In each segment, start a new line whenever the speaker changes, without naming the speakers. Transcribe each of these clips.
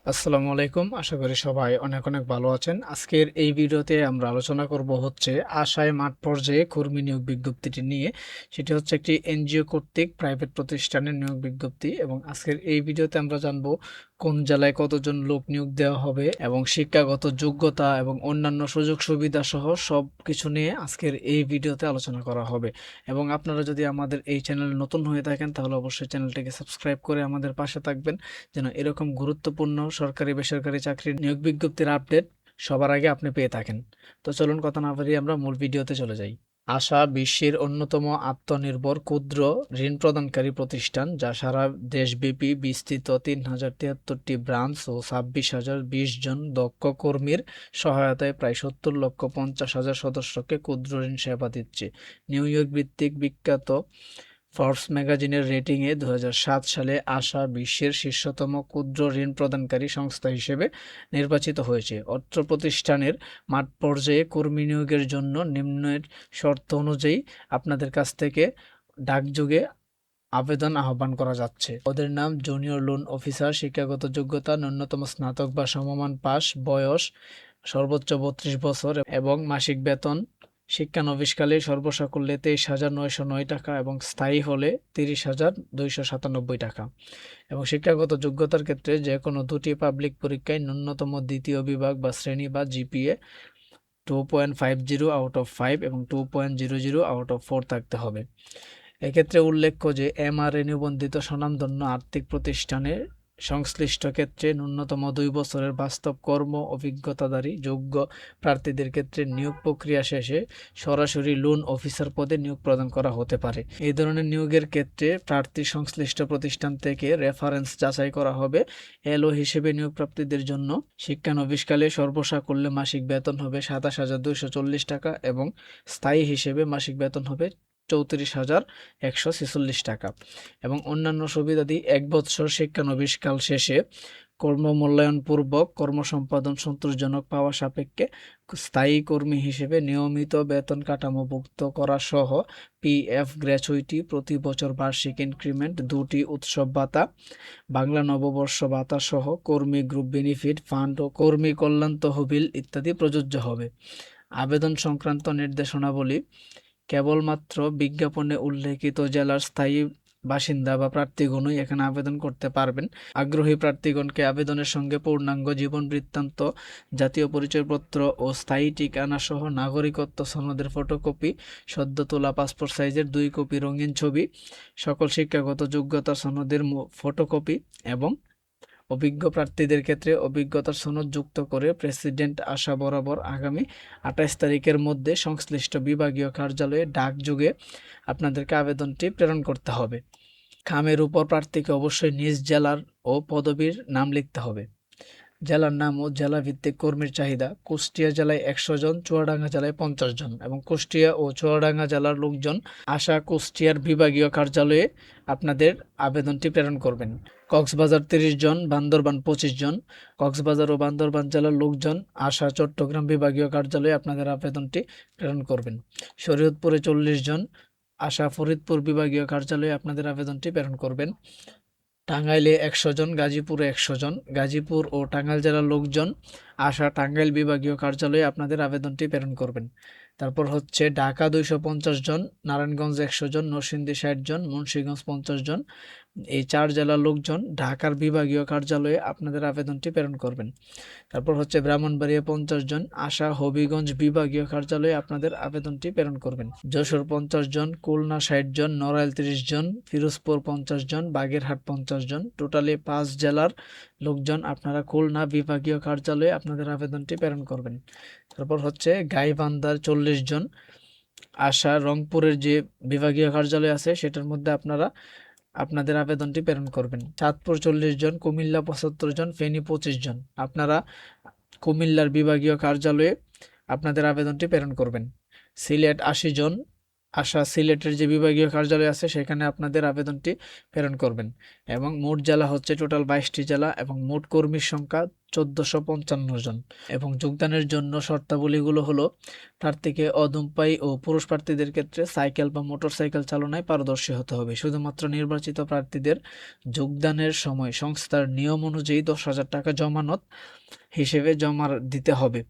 আসসালামু আলাইকুম। আশা করি সবাই অনেক অনেক ভালো আছেন। আজকের এই ভিডিওতে আমরা আলোচনা করব হচ্ছে আশায় মাঠ পর্যায়ে কর্মী নিয়োগ বিজ্ঞপ্তিটি নিয়ে। সেটি হচ্ছে একটি এনজিও কর্তৃক প্রাইভেট প্রতিষ্ঠানের নিয়োগ বিজ্ঞপ্তি এবং আজকের এই ভিডিওতে আমরা জানব কোন জেলায় কতজন লোক নিয়োগ দেওয়া হবে এবং শিক্ষাগত যোগ্যতা এবং অন্যান্য সুযোগ সুবিধা সহ সব কিছু নিয়ে আজকের এই ভিডিওতে আলোচনা করা হবে। এবং আপনারা যদি আমাদের এই চ্যানেলে নতুন হয়ে থাকেন তাহলে অবশ্যই চ্যানেলটিকে সাবস্ক্রাইব করে আমাদের পাশে থাকবেন, যেন এরকম গুরুত্বপূর্ণ সরকারি বেসরকারি চাকরির নিয়োগ বিজ্ঞপ্তির আপডেট সবার আগে আপনি পেয়ে থাকেন। তো চলুন কথা না বাড়িয়ে আমরা মূল ভিডিওতে চলে যাই। আশা বিশ্বের অন্যতম আত্মনির্ভর ক্ষুদ্র ঋণ প্রদানকারী প্রতিষ্ঠান, যা সারা দেশব্যাপী বিস্তৃত ৩,০৭৩টি ব্রাঞ্চ ও ২৬,০২০ জন দক্ষ কর্মীর সহায়তায় প্রায় ৭০,৫০,০০০ সদস্যকে ক্ষুদ্র ঋণ সেবা দিচ্ছে। নিউ ইয়র্ক ভিত্তিক বিখ্যাত ফোর্বস ম্যাগাজিনের রেটিংয়ে ২০০৭ সালে আশা বিশ্বের শীর্ষতম ক্ষুদ্র ঋণ প্রদানকারী সংস্থা হিসেবে নির্বাচিত হয়েছে। অত্র প্রতিষ্ঠানের মাঠ পর্যায়ে কর্মী নিয়োগের জন্য নিম্নের শর্ত অনুযায়ী আপনাদের কাছ থেকে ডাকযোগে আবেদন আহ্বান করা যাচ্ছে। পদের নাম জুনিয়র লোন অফিসার। শিক্ষাগত যোগ্যতা ন্যূনতম স্নাতক বা সমমান পাস, বয়স সর্বোচ্চ ৩২ বছর এবং মাসিক বেতন শিক্ষানবিশকালে সর্বসাকুল্যে ২৩,৯০৯ টাকা এবং স্থায়ী হলে ৩০,২৯৭ টাকা। এবং শিক্ষাগত যোগ্যতার ক্ষেত্রে যে কোনো দুটি পাবলিক পরীক্ষায় ন্যূনতম দ্বিতীয় বিভাগ বা শ্রেণী বা জিপিএ 2.50 আউট অফ 5 এবং 2.00 আউট অফ 4 থাকতে হবে। এক্ষেত্রে উল্লেখ্য যে এমআরএ নিবন্ধিত স্বনামধন্য আর্থিক প্রতিষ্ঠানের সংশ্লিষ্ট ক্ষেত্রে ন্যূনতম 2 বছরের বাস্তব কর্ম অভিজ্ঞতাধারী যোগ্য প্রার্থীদের ক্ষেত্রে নিয়োগ প্রক্রিয়া শেষে সরাসরি লোন অফিসার পদে নিয়োগ প্রদান করা হতে পারে। এই ধরনের নিয়োগের ক্ষেত্রে প্রার্থী সংশ্লিষ্ট প্রতিষ্ঠান থেকে রেফারেন্স যাচাই করা হবে। এলও হিসেবে নিয়োগপ্রাপ্তদের জন্য শিক্ষানবিশকালে সর্বসাকুল্যে মাসিক বেতন হবে ২৭,২৪০ টাকা এবং স্থায়ী হিসেবে মাসিক বেতন হবে ৩৪,১৪৬ টাকা এবং অন্যান্য সুবিধাদি ১ বৎসর শিক্ষানবিশকাল শেষে কর্মমূল্যায়নপূর্বক কর্মসম্পাদন সন্তোষজনক পাওয়া সাপেক্ষে স্থায়ী কর্মী হিসেবে নিয়মিত বেতন কাঠামোভুক্ত করা সহ পিএফ গ্র্যাচুইটি, প্রতি বছর বার্ষিক ইনক্রিমেন্ট, 2টি উৎসব ভাতা, বাংলা নববর্ষ ভাতা সহ কর্মী গ্রুপ বেনিফিট ফান্ড ও কর্মী কল্যাণ তহবিল ইত্যাদি প্রযোজ্য হবে। আবেদন সংক্রান্ত নির্দেশনাবলী কেবলমাত্র বিজ্ঞাপনে উল্লেখিত জেলার স্থায়ী বাসিন্দা বা প্রার্থীগণই এখানে আবেদন করতে পারবেন। আগ্রহী প্রার্থীগণকে আবেদনের সঙ্গে পূর্ণাঙ্গ জীবন বৃত্তান্ত, জাতীয় পরিচয়পত্র ও স্থায়ী ঠিকানা সহ নাগরিকত্ব সনদের ফটোকপি, সদ্য তোলা পাসপোর্ট সাইজের 2 কপি রঙিন ছবি, সকল শিক্ষাগত যোগ্যতা সনদের ফটোকপি এবং অভিজ্ঞ প্রার্থীদের ক্ষেত্রে অভিজ্ঞতার সনদ যুক্ত করে প্রেসিডেন্ট আশা বরাবর আগামী ২৮ তারিখের মধ্যে সংশ্লিষ্ট বিভাগীয় কার্যালয়ে ডাকযোগে আপনাদেরকে আবেদনটি প্রেরণ করতে হবে। খামের উপর প্রার্থীকে অবশ্যই নিজ জেলার ও পদবীর নাম লিখতে হবে। জেলার নাম ও জেলাভিত্তিক কর্মীর চাহিদা: কুষ্টিয়া জেলায় ১০০ জন, চুয়াডাঙ্গা জেলায় ৫০ জন এবং কুষ্টিয়া ও চুয়াডাঙ্গা জেলার লোকজন আশা কুষ্টিয়ার বিভাগীয় কার্যালয়ে আপনাদের আবেদনটি প্রেরণ করবেন। কক্সবাজার ৩০ জন, বান্দরবান ২৫ জন। কক্সবাজার ও বান্দরবান জেলার লোকজন আশা চট্টগ্রাম বিভাগীয় কার্যালয়ে আপনাদের আবেদনটি প্রেরণ করবেন। শরীয়তপুরে ৪০ জন, আশা ফরিদপুর বিভাগীয় কার্যালয়ে আপনাদের আবেদনটি প্রেরণ করবেন। টাঙ্গাইলে ১০০ জন, গাজীপুরে ১০০ জন। গাজীপুর ও টাঙ্গাইল জেলার লোকজন আশা টাঙ্গাইল বিভাগীয় কার্যালয়ে আপনাদের আবেদনটি প্রেরণ করবেন। তারপর হচ্ছে ঢাকা ২৫০ জন, নারায়ণগঞ্জ ১০০ জন, নরসিংদী ৬০ জন, মুন্সিগঞ্জ ৫০ জন। এই ৪ জেলার লোকজন ঢাকার বিভাগীয় কার্যালয়ে আপনাদের আবেদনটি প্রেরণ করবেন। তারপর হচ্ছে ব্রাহ্মণবাড়িয়া ৫০ জন, আশা হবিগঞ্জ বিভাগীয় কার্যালয়ে আপনাদের আবেদনটি প্রেরণ করবেন। যশোর ৫০ জন, খুলনা ৬০ জন, নড়াইল ৩০ জন, ফিরোজপুর ৫০ জন, বাগেরহাট ৫০ জন। টোটালি ৫ জেলার লোকজন আপনারা খুলনা বিভাগীয় কার্যালয়ে আপনাদের আবেদনটি প্রেরণ করবেন। তারপর হচ্ছে গাইবান্ধার ৪০ জন, আশা রংপুরের যে বিভাগীয় কার্যালয় আছে সেটার মধ্যে আপনারা আপনাদের আবেদনটি প্রেরণ করবেন। চাঁদপুর ৪০ জন, কুমিল্লা ৭৫ জন, ফেনী ২৫ জন। আপনারা কুমিল্লার বিভাগীয় কার্যালয়ে আপনাদের আবেদনটি প্রেরণ করবেন। সিলেট ৮০ জন, আশা সিলেটের যে বিভাগীয় কার্যালয় আছে সেখানে আপনাদের আবেদনটি প্রেরণ করবেন। এবং মোট জেলা হচ্ছে টোটাল 22টি জেলা এবং মোট কর্মীর সংখ্যা 1455 জন। এবং যোগদানের জন্য শর্তাবলীগুলো হলো প্রার্থীকে অধমপায়ী ও পুরুষ প্রার্থীদের ক্ষেত্রে সাইকেল বা মোটরসাইকেল চালনায় পারদর্শী হতে হবে। শুধুমাত্র নির্বাচিত প্রার্থীদের যোগদানের সময় সংস্থার নিয়ম অনুযায়ী 10,000 টাকা জমানত হিসেবে জমা দিতে হবে।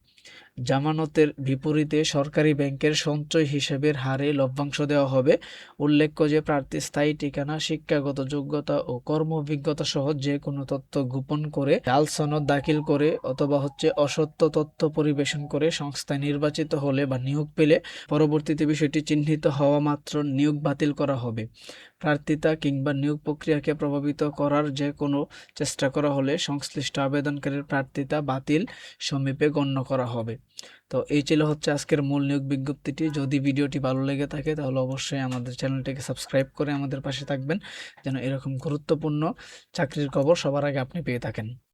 জামানতের বিপরীতে সরকারি ব্যাংকের সঞ্চয় হিসেবের হারে লভ্যাংশ দেওয়া হবে। উল্লেখ্য যে প্রার্থী স্থায়ী ঠিকানা, শিক্ষাগত যোগ্যতা ও কর্ম অভিজ্ঞতা সহ যে কোনো তথ্য গোপন করে, জাল সনদ দাখিল করে অথবা অসত্য তথ্য পরিবেশন করে সংস্থায় নির্বাচিত হলে বা নিয়োগ পেলে পরবর্তীতে বিষয়টি চিহ্নিত হওয়া মাত্র নিয়োগ বাতিল করা হবে। প্রার্থিতা কিংবা নিয়োগ প্রক্রিয়াকে প্রভাবিত করার যে কোনো চেষ্টা করা হলে সংশ্লিষ্ট আবেদনকারীর প্রার্থিতা বাতিল সমীপে গণ্য করা হবে। তো এই ছিল আজকের মূল নিয়োগ বিজ্ঞপ্তিটি। যদি ভিডিওটি ভালো লেগে থাকে তাহলে অবশ্যই আমাদের চ্যানেলটিকে সাবস্ক্রাইব করে আমাদের পাশে থাকবেন, যেন এরকম গুরুত্বপূর্ণ চাকরির খবর সবার আগে আপনি পেয়ে থাকেন।